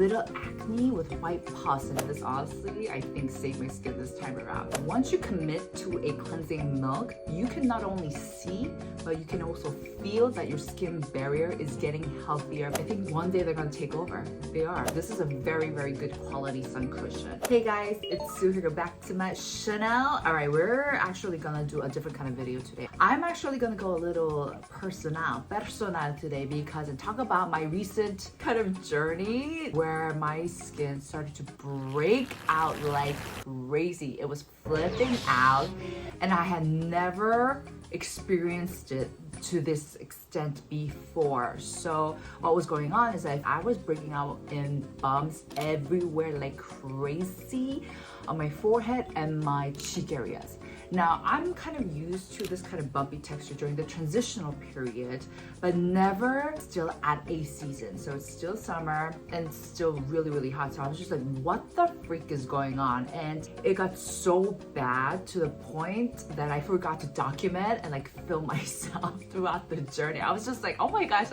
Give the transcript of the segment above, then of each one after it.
little acne with white pus, and this honestly, I think saved my skin this time around. Once you commit to a cleansing milk, you can not only see, but you can also feel that your skin barrier is getting healthier. I think one day they're gonna take over. They are. This is a very, very good quality sun cushion. Hey guys, it's Sue here. Back to my channel. All right, we're actually gonna do a different kind of video today. I'm actually gonna go a little personal today because I talk about my recent kind of journey where my skin started to break out like crazy. It was flipping out, and I had never experienced it to this extent before. So what was going on is that I was breaking out in bumps everywhere like crazy on my forehead and my cheek areas. Now, I'm kind of used to this kind of bumpy texture during the transitional period, but never still at a season. So it's still summer and it's still really, really hot. So I was just like, what the freak is going on? And it got so bad to the point that I forgot to document and like film myself throughout the journey. I was just like, oh my gosh,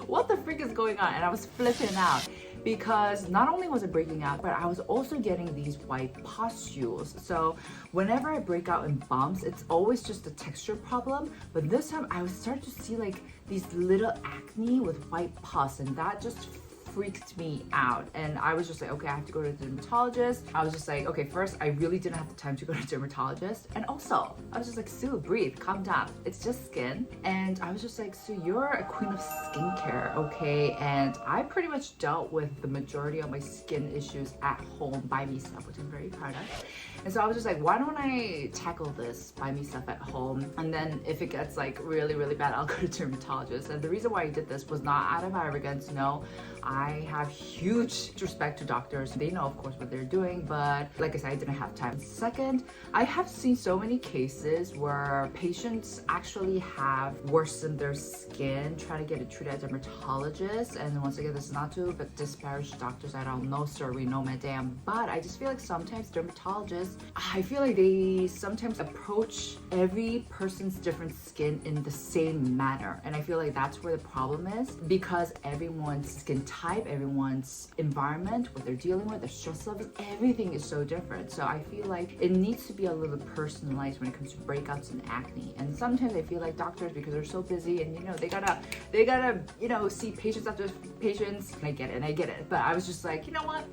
what the freak is going on? And I was flipping out, because not only was it breaking out, but I was also getting these white pustules. So whenever I break out in bumps, it's always just a texture problem. But this time I was starting to see like these little acne with white pus, and that just freaked me out. And I was just like, okay, I have to go to the dermatologist. I was just like, okay, first, I really didn't have the time to go to the dermatologist. And also, I was just like, Sue, breathe, calm down. It's just skin. And I was just like, Sue, you're a queen of skincare, okay? And I pretty much dealt with the majority of my skin issues at home by myself, which I'm very proud of. And so I was just like, why don't I tackle this by myself at home? And then if it gets like really, really bad, I'll go to dermatologist. And the reason why I did this was not out of arrogance. No, I have huge respect to doctors. They know, of course, what they're doing, but like I said, I didn't have time. Second, I have seen so many cases where patients actually have worsened their skin, trying to get it treated at a dermatologist. And once again, this is not to but disparage doctors at all. No, sir, we know, madam. But I just feel like sometimes dermatologists, I feel like they sometimes approach every person's different skin in the same manner. And I feel like that's where the problem is, because everyone's skin type, everyone's environment, what they're dealing with, their stress levels, everything is so different. So I feel like it needs to be a little personalized when it comes to breakouts and acne. And sometimes I feel like doctors, because they're so busy and they gotta see patients after patients. I get it. But I was just like, you know what?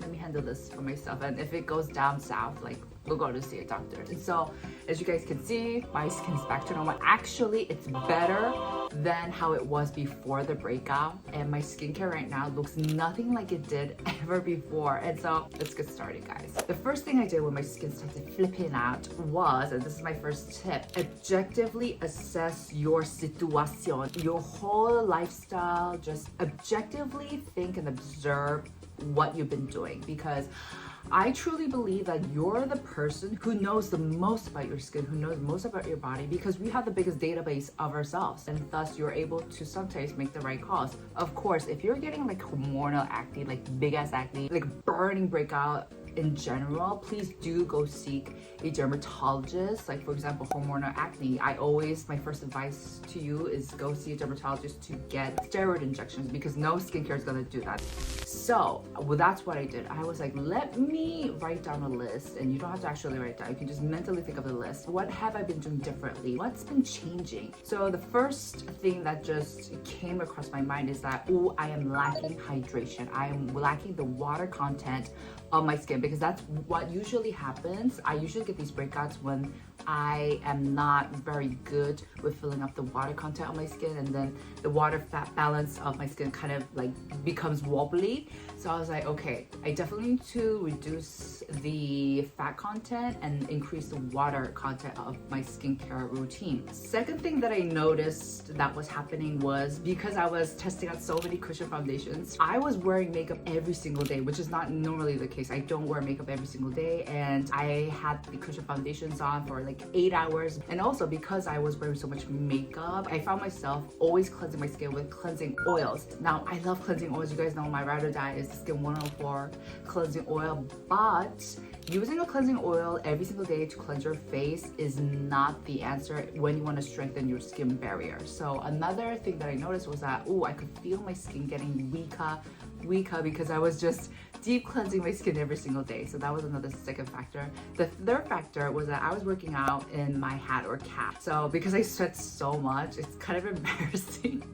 Let me handle this for myself. And if it goes down south, like, we'll go to see a doctor. And so, as you guys can see, my skin's back to normal. Actually, it's better than how it was before the breakout. And my skincare right now looks nothing like it did ever before. And so, let's get started, guys. The first thing I did when my skin started flipping out was, and this is my first tip, objectively assess your situation, your whole lifestyle. Just objectively think and observe what you've been doing, because I truly believe that you're the person who knows the most about your skin, who knows most about your body, because we have the biggest database of ourselves, and thus you're able to sometimes make the right calls. Of course, if you're getting like hormonal acne, like big ass acne, like burning breakout in general, please do go seek a dermatologist. Like, for example, hormonal acne, my first advice to you is go see a dermatologist to get steroid injections, because no skincare is gonna do that. So, well, that's what I did. I was like, let me write down a list, and you don't have to actually write down. You can just mentally think of the list. What have I been doing differently? What's been changing? So the first thing that just came across my mind is that, oh, I am lacking hydration. I am lacking the water content of my skin, because that's what usually happens. I usually get these breakouts when I am not very good with filling up the water content of my skin, and then the water fat balance of my skin kind of like becomes wobbly. So I was like, okay, I definitely need to reduce the fat content and increase the water content of my skincare routine. Second thing that I noticed that was happening was, because I was testing out so many cushion foundations, I was wearing makeup every single day, which is not normally the case. I don't wear makeup every single day, and I had the cushion foundations on for like 8 hours. And also, because I was wearing so much makeup, I found myself always cleansing my skin with cleansing oils. Now, I love cleansing oils. You guys know my ride or die is the Skin 104 cleansing oil, but using a cleansing oil every single day to cleanse your face is not the answer when you want to strengthen your skin barrier. So another thing that I noticed was that, I could feel my skin getting weaker weaker because I was just deep cleansing my skin every single day. So that was another second factor. The third factor was that I was working out in my hat or cap. So because I sweat so much, it's kind of embarrassing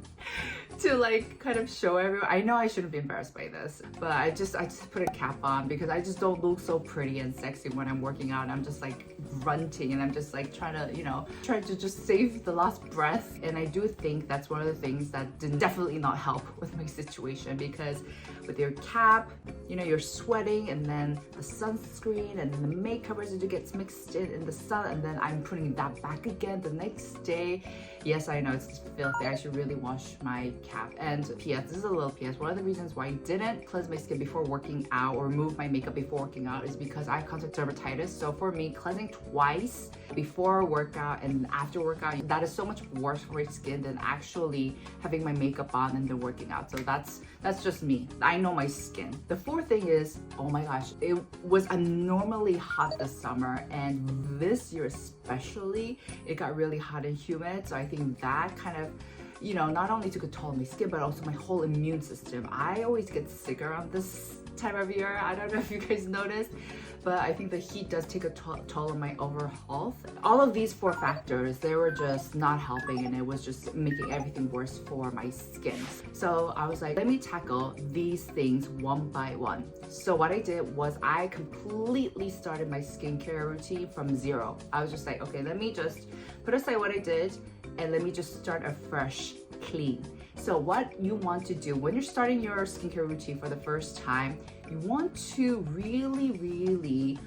to like kind of show everyone. I know I shouldn't be embarrassed by this, but I just put a cap on because I just don't look so pretty and sexy when I'm working out. I'm just like grunting and I'm just like trying to just save the last breath. And I do think that's one of the things that did definitely not help with my situation, because with your cap, you're sweating, and then the sunscreen and then the makeup residue gets mixed in the sun, and then I'm putting that back again the next day. Yes, I know it's filthy. I should really wash my cap. And PS, this is a little PS. One of the reasons why I didn't cleanse my skin before working out or remove my makeup before working out is because I have contact dermatitis. So for me, cleansing twice before workout and after workout, that is so much worse for my skin than actually having my makeup on and then working out. So that's just me. I know my skin. The fourth thing is, oh my gosh, it was abnormally hot this summer, and this year especially, it got really hot and humid. So I think that kind of not only took a toll on my skin, but also my whole immune system. I always get sick around this time of year. I don't know if you guys noticed, but I think the heat does take a toll on my overall health. All of these four factors, they were just not helping, and it was just making everything worse for my skin. So I was like, let me tackle these things one by one. So what I did was I completely started my skincare routine from zero. I was just like, okay, let me just put aside what I did and let me just start afresh, clean. So what you want to do when you're starting your skincare routine for the first time, you want to really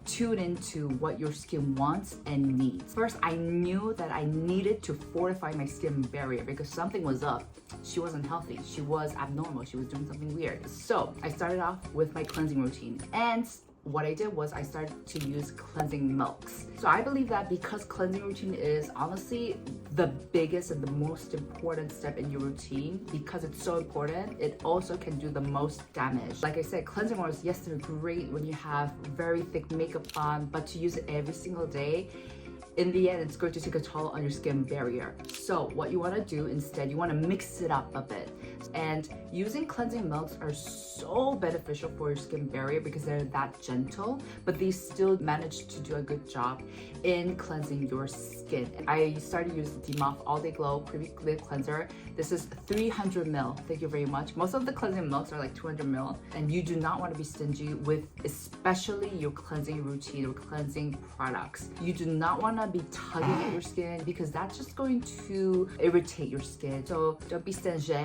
tune into what your skin wants and needs. First, I knew that I needed to fortify my skin barrier because something was up. She wasn't healthy. She was abnormal. She was doing something weird. So I started off with my cleansing routine, and what I did was I started to use cleansing milks. So I believe that because cleansing routine is honestly the biggest and the most important step in your routine, because it's so important, it also can do the most damage. Like I said, cleansing oils, yes, they're great when you have very thick makeup on, but to use it every single day, in the end, it's going to take a toll on your skin barrier. So what you want to do instead, you want to mix it up a bit. And using cleansing milks are so beneficial for your skin barrier because they're that gentle, but they still manage to do a good job in cleansing your skin. I started using Demoff All Day Glow Pre Lip Cleanser. This is 300 ml. Thank you very much. Most of the cleansing milks are like 200 ml, and you do not want to be stingy with especially your cleansing routine or cleansing products. You do not want to be tugging at your skin because that's just going to irritate your skin. So don't be stingy.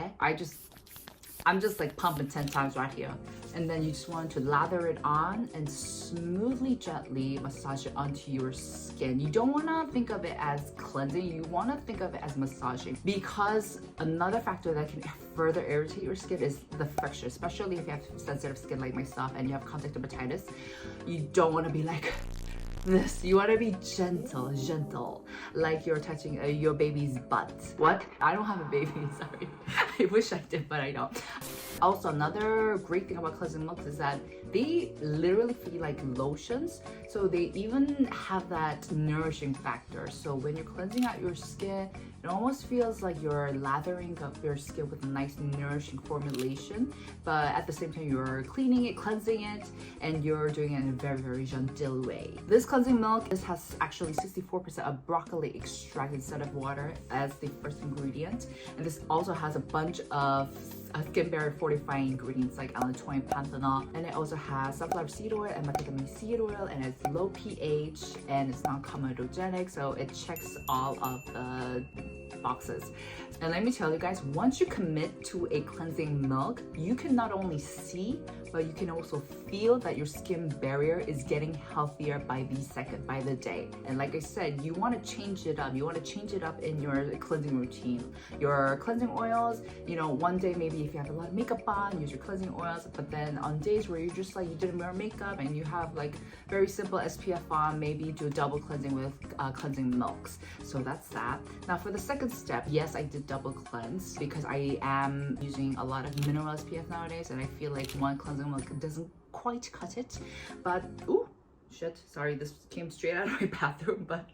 I'm just like pumping 10 times right here. And then you just want to lather it on and smoothly, gently massage it onto your skin. You don't want to think of it as cleansing. You want to think of it as massaging, because another factor that can further irritate your skin is the friction, especially if you have sensitive skin like myself and you have contact dermatitis. You don't want to be like this. You want to be gentle, like you're touching your baby's butt. What? I don't have a baby, sorry. I wish I did, but I don't. Also, another great thing about cleansing milks is that they literally feel like lotions. So they even have that nourishing factor. So when you're cleansing out your skin, it almost feels like you're lathering up your skin with a nice nourishing formulation, but at the same time you're cleaning it, cleansing it, and you're doing it in a very gentle way. This cleansing milk has actually 64% of broccoli extract instead of water as the first ingredient, and this also has a bunch of skin barrier fortifying ingredients like allantoin, panthenol, and it also has sunflower seed oil and macadamia seed oil, and it's low pH and it's non-comedogenic, so it checks all of the boxes. And let me tell you guys, once you commit to a cleansing milk, you can not only see, but you can also feel that your skin barrier is getting healthier by the second, by the day. And like I said, you want to change it up. You want to change it up in your cleansing routine. Your cleansing oils, one day maybe if you have a lot of makeup on, use your cleansing oils, but then on days where you're just like, you didn't wear makeup and you have like very simple SPF on, maybe do a double cleansing with cleansing milks. So that's that. Now for the second step, yes, I did double cleanse because I am using a lot of mineral SPF nowadays, and I feel like one cleansing milk doesn't quite cut it. But ooh, shit, sorry, this came straight out of my bathroom, but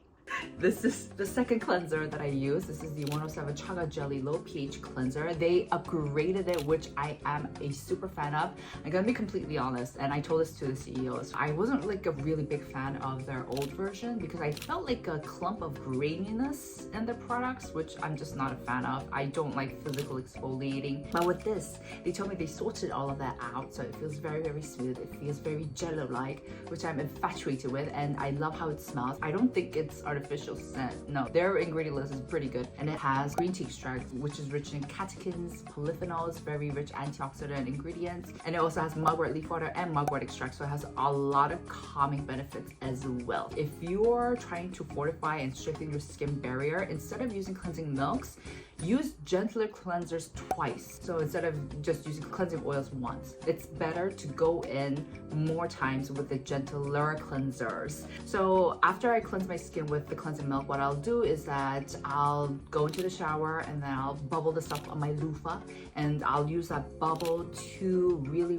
This is the second cleanser that I use. This is the 107 Chaga Jelly Low pH Cleanser. They upgraded it, which I am a super fan of. I'm gonna be completely honest, and I told this to the CEOs. I wasn't like a really big fan of their old version because I felt like a clump of graininess in their products, which I'm just not a fan of. I don't like physical exfoliating. But with this, they told me they sorted all of that out, so it feels very, very smooth. It feels very jello-like, which I'm infatuated with, and I love how it smells. I don't think it's artificial scent. No, their ingredient list is pretty good, and it has green tea extract, which is rich in catechins, polyphenols, very rich antioxidant ingredients, and it also has mugwort leaf water and mugwort extract, so it has a lot of calming benefits as well. If you're trying to fortify and strengthen your skin barrier, instead of using cleansing milks, use gentler cleansers twice. So instead of just using cleansing oils once, it's better to go in more times with the gentler cleansers. So after I cleanse my skin with the cleansing milk, what I'll do is that I'll go into the shower and then I'll bubble this up on my loofah, and I'll use that bubble to really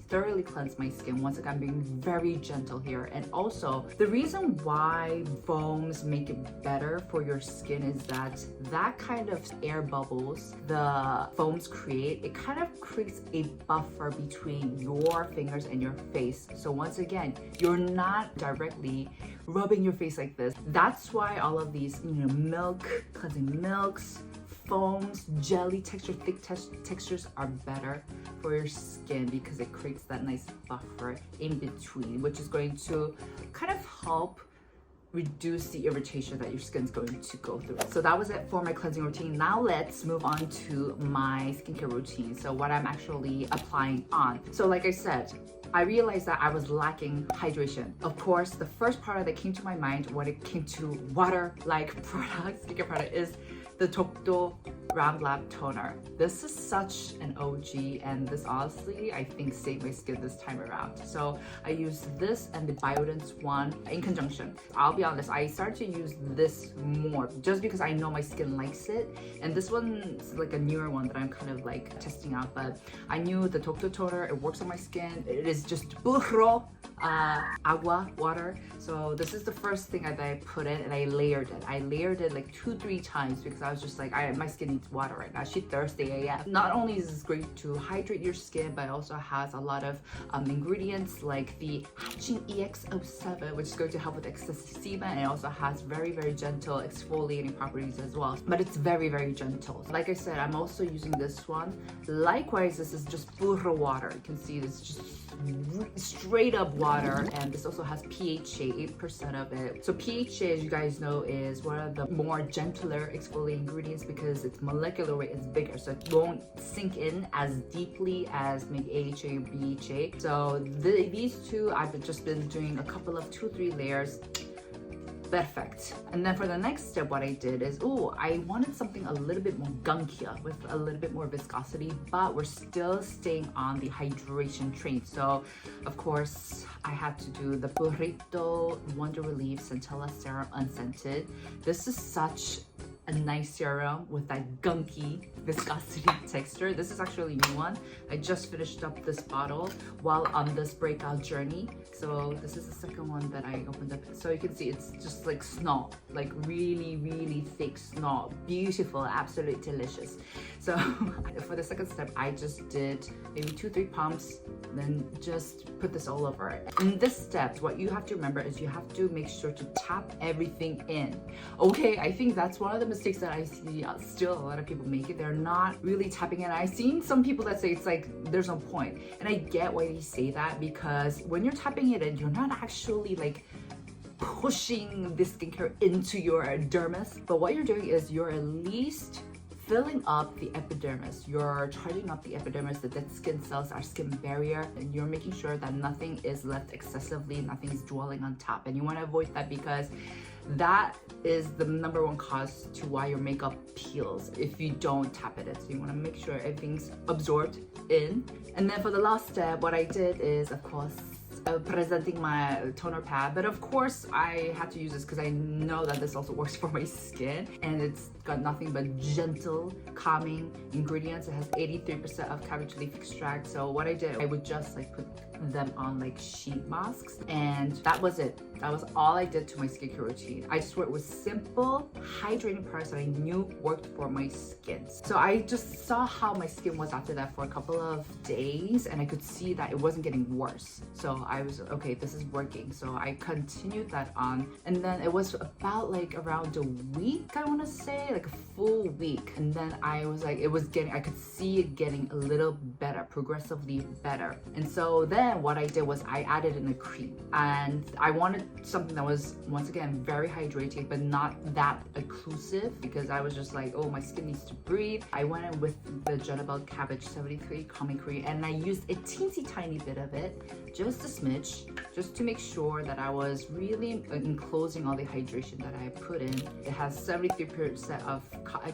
thoroughly cleanse my skin. Once again, I'm being very gentle here. And also, the reason why foams make it better for your skin is that kind of air bubbles the foams create, it kind of creates a buffer between your fingers and your face. So once again, you're not directly rubbing your face like this. That's why all of these, milk, cleansing milks, foams, jelly texture, thick textures are better for your skin because it creates that nice buffer in between, which is going to kind of help reduce the irritation that your skin's going to go through. So that was it for my cleansing routine. Now let's move on to my skincare routine. So what I'm actually applying on. So like I said, I realized that I was lacking hydration. Of course, the first product that came to my mind when it came to water-like product, skincare product, is the Tokdo Round Lab Toner. This is such an OG, and this honestly, I think, saved my skin this time around. So I use this and the Biodance one in conjunction. I'll be honest, I started to use this more just because I know my skin likes it. And this one's like a newer one that I'm kind of like testing out, but I knew the Tokdo Toner, it works on my skin. It is just puro agua, water. So this is the first thing that I put in, and I layered it. I layered it like 2-3 times because I was just like, my skin needs water right now. She's thirsty AF. Not only is this great to hydrate your skin, but it also has a lot of ingredients like the Hatching EX07, which is going to help with excess sebum, and it also has very, very gentle exfoliating properties as well. But it's very, very gentle. Like I said, I'm also using this one. Likewise, this is just puro water. You can see it's just straight up water, and this also has PHA, 8% of it. So PHA, as you guys know, is one of the more gentler exfoliating ingredients because its molecular weight is bigger, so it won't sink in as deeply as maybe AHA or BHA. So these two, I've just been doing a couple of 2-3 layers. Perfect. And then for the next step, what I did is, I wanted something a little bit more gunkier with a little bit more viscosity, but we're still staying on the hydration train. So of course, I had to do the Burrito Wonder Relief Centella Serum Unscented. This is such a nice serum with that gunky viscosity texture. This is actually a new one. I just finished up this bottle while on this breakout journey. So this is the second one that I opened up. So you can see it's just like snow, like really thick snow. Beautiful, absolutely delicious. So for the second step, I just did maybe 2-3 pumps, then just put this all over it. In this step, what you have to remember is you have to make sure to tap everything in. Okay, I think that's one of the mistakes that I see still a lot of people make it. They're not really tapping in. I've seen some people that say it's like there's no point, and I get why they say that, because when you're tapping it in, you're not actually like pushing the skincare into your dermis, but what you're doing is you're at least filling up the epidermis. You're charging up the epidermis, the dead skin cells, our skin barrier, and you're making sure that nothing is left excessively, nothing is dwelling on top. And you want to avoid that because that is the #1 cause to why your makeup peels if you don't tap it in. So you want to make sure everything's absorbed in. And then for the last step, what I did is, of course, presenting my toner pad, but of course I had to use this because I know that this also works for my skin, and it's got nothing but gentle calming ingredients. It has 83% of cabbage leaf extract. So what I did, I would just like put them on like sheet masks, and that was it. That was all I did to my skincare routine. I just went with simple, hydrating products that I knew worked for my skin. So I just saw how my skin was after that for a couple of days, and I could see that it wasn't getting worse. So I was, okay, this is working. So I continued that on, and then it was about like around a week, I want to say, like a full week. And then I was like, I could see it getting a little better, progressively better. And so then what I did was I added in a cream, and I wanted something that was, once again, very hydrating, but not that occlusive, because I was just like, oh, my skin needs to breathe. I went in with the Jellabel Cabbage 73 Calming Cream, and I used a teensy tiny bit of it, just a smidge, just to make sure that I was really enclosing all the hydration that I put in. It has 73% of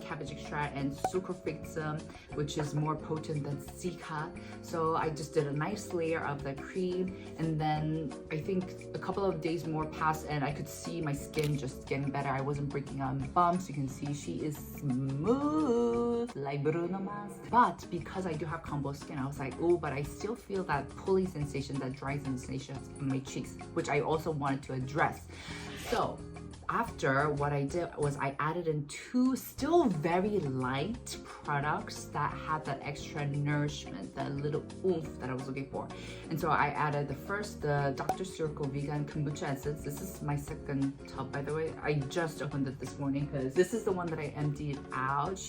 cabbage extract and sucralfactum, which is more potent than cica. So I just did a nice layer of the cream, and then I think a couple of days more passed, and I could see my skin just getting better. I wasn't breaking out in bumps. You can see she is smooth like Bruno Mars. But because I do have combo skin, I was like, oh, but I still feel that pulling sensation, that dry sensation in my cheeks, which I also wanted to address. So after, what I did was I added in two still very light products that had that extra nourishment, that little oomph that I was looking for. And so I added the Dr. Circle Vegan Kombucha Essence. This is my second tub, by the way. I just opened it this morning because this is the one that I emptied out.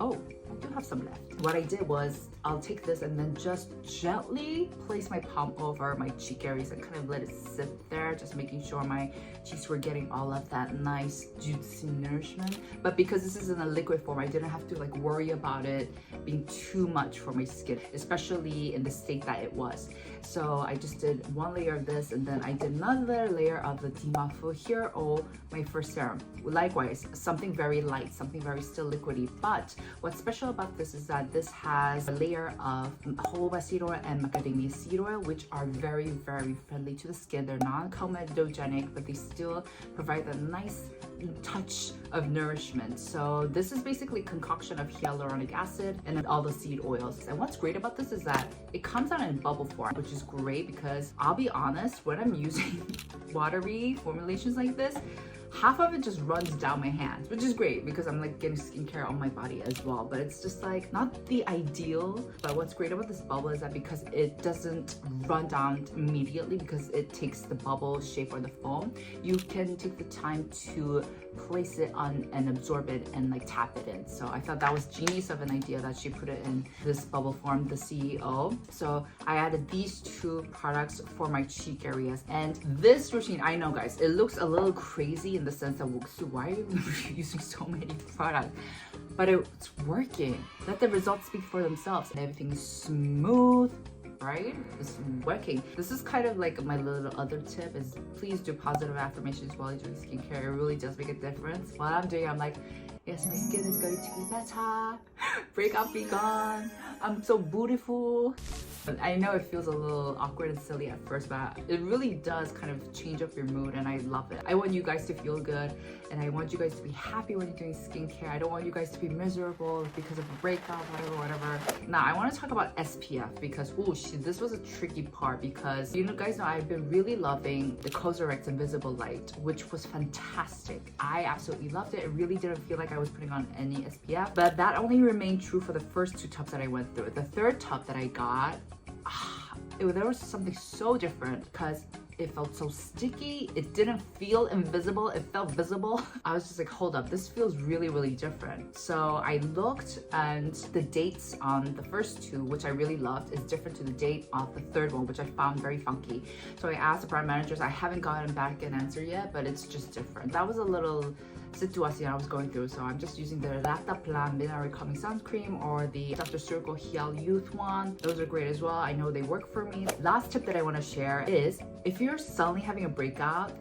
Oh, I do have some left. What I did was I'll take this and then just gently place my palm over my cheek areas and kind of let it sit there, just making sure my cheeks were getting all of that nice juicy nourishment. But because this is in a liquid form, I didn't have to like worry about it being too much for my skin, especially in the state that it was. So I just did one layer of this, and then I did another layer of the Dimafu Hero, my first serum. Likewise, something very light, something very still liquidy. But what's special about this is that this has a layer of jojoba seed oil and macadamia seed oil, which are very, very friendly to the skin. They're non-comedogenic, but they still provide a nice touch of nourishment. So this is basically a concoction of hyaluronic acid and then all the seed oils. And what's great about this is that it comes out in bubble form, which is great because I'll be honest, when I'm using watery formulations like this, half of it just runs down my hands, which is great because I'm like getting skincare on my body as well. But it's just like not the ideal. But what's great about this bubble is that because it doesn't run down immediately, because it takes the bubble shape or the foam, you can take the time to place it on and absorb it and like tap it in. So I thought that was genius of an idea that she put it in this bubble form, the CEO. So I added these two products for my cheek areas. And this routine, I know guys, it looks a little crazy in the sense that, why are you using so many products? But it's working. Let the results speak for themselves. Everything is smooth, right? It's working. This is kind of like my little other tip is please do positive affirmations while you're doing skincare. It really does make a difference. While I'm doing it, I'm like, yes, my skin is going to be better. Breakout be gone. I'm so beautiful. I know it feels a little awkward and silly at first, but it really does kind of change up your mood, and I love it. I want you guys to feel good, and I want you guys to be happy when you're doing skincare. I don't want you guys to be miserable because of a breakout, whatever. Now, I want to talk about SPF because, this was a tricky part because, you guys know I've been really loving the COSRX Invisible Light, which was fantastic. I absolutely loved it. It really didn't feel like I was putting on any SPF, but that only remained true for the first two tubs that I went through. The third tub that I got, there was something so different because it felt so sticky. It didn't feel invisible. It felt visible. I was just like, hold up, this feels really, really different. So I looked, and the dates on the first two, which I really loved, is different to the date of the third one, which I found very funky. So I asked the brand managers. I haven't gotten back an answer yet, but it's just different. That was a little situation I was going through, so I'm just using the Lacta Plan Mineral Calming Sunscreen or the Dr. Circle Heal Youth one. Those are great as well. I know they work for me. Last tip that I want to share is if you're suddenly having a breakout,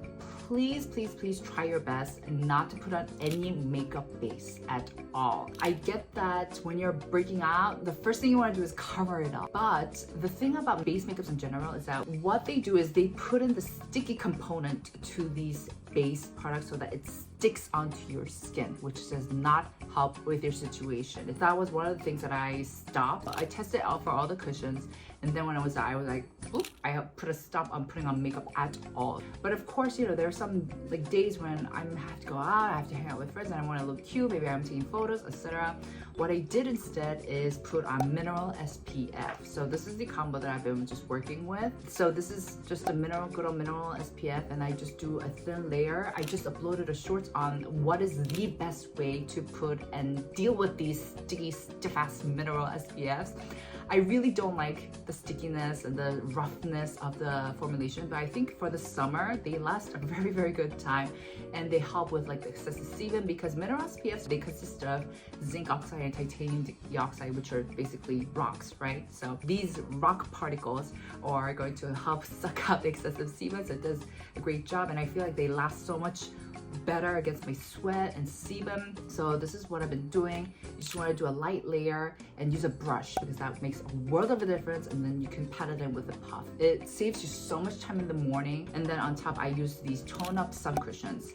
please, please, please try your best not to put on any makeup base at all. I get that when you're breaking out, the first thing you want to do is cover it up. But the thing about base makeups in general is that what they do is they put in the sticky component to these base products so that it sticks onto your skin, which does not help with your situation. That was one of the things that I stopped. I tested out for all the cushions, And then when I was like, oop, I have put a stop on putting on makeup at all. But of course, you know, there are some like days when I have to go out, I have to hang out with friends, and I want to look cute, maybe I'm taking photos, etc. What I did instead is put on mineral SPF. So this is the combo that I've been just working with. So this is just a good old mineral SPF, and I just do a thin layer. I just uploaded a shorts on what is the best way to put and deal with these sticky, stiff-ass mineral SPFs. I really don't like the stickiness and the roughness of the formulation, but I think for the summer, they last a very, very good time, and they help with like the excessive sebum, because mineral SPFs, they consist of zinc oxide and titanium dioxide, which are basically rocks, right? So these rock particles are going to help suck up the excessive sebum, so it does a great job, and I feel like they last so much better against my sweat and sebum. So this is what I've been doing. You just want to do a light layer and use a brush, because that makes a world of a difference, and then you can pat it in with a puff. It saves you so much time in the morning. And then on top, I use these tone up sun cushions.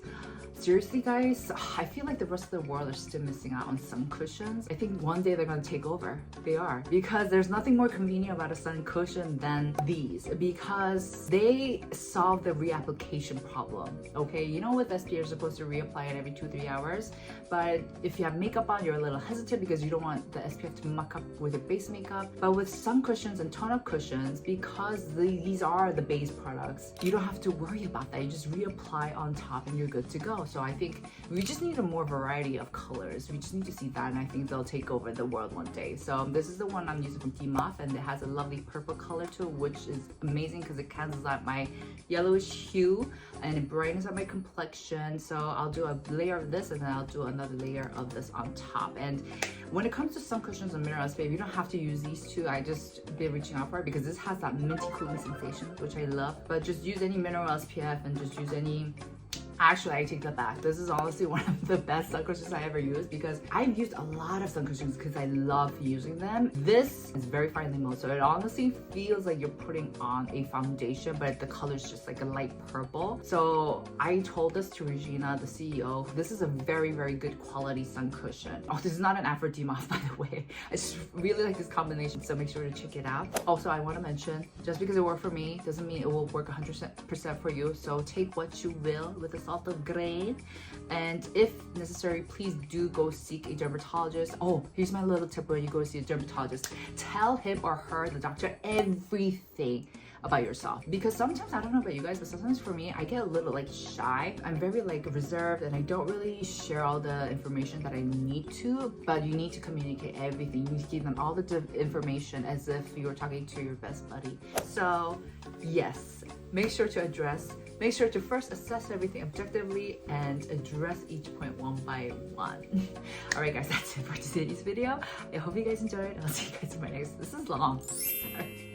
Seriously guys, I feel like the rest of the world are still missing out on sun cushions. I think one day they're gonna take over. They are. Because there's nothing more convenient about a sun cushion than these, because they solve the reapplication problem. Okay, you know with SPF you're supposed to reapply it every 2-3 hours, but if you have makeup on, you're a little hesitant because you don't want the SPF to muck up with your base makeup. But with sun cushions and tone up cushions, because these are the base products, you don't have to worry about that. You just reapply on top and you're good to go. So I think we just need a more variety of colors. We just need to see that, and I think they'll take over the world one day. So this is the one I'm using from Tmaf, and it has a lovely purple color to it, which is amazing because it cancels out my yellowish hue and it brightens up my complexion. So I'll do a layer of this, and then I'll do another layer of this on top. And when it comes to sun cushions and mineral SPF, you don't have to use these two. I just been reaching out for it because this has that minty cooling sensation, which I love. But just use any mineral SPF, and just use any. Actually, I take that back. This is honestly one of the best sun cushions I ever used, because I've used a lot of sun cushions because I love using them. This is very finely milled, so it honestly feels like you're putting on a foundation, but the color is just like a light purple. So I told this to Regina, the CEO. This is a very, very good quality sun cushion. Oh, this is not an ad for Tmaf, by the way. I just really like this combination, so make sure to check it out. Also, I want to mention, just because it worked for me doesn't mean it will work 100% for you. So take what you will with a salt of grain, and if necessary, please do go seek a dermatologist. Oh, here's my little tip: when you go see a dermatologist, tell him or her, the doctor, everything about yourself, because sometimes, I don't know about you guys, but sometimes for me, I get a little like shy. I'm very like reserved, and I don't really share all the information that I need to, but you need to communicate everything. You need to give them all the information as if you were talking to your best buddy. So yes, make sure to first assess everything objectively and address each point one by one. Alright guys, that's it for today's video. I hope you guys enjoyed. I'll see you guys in my next. This is long. Sorry.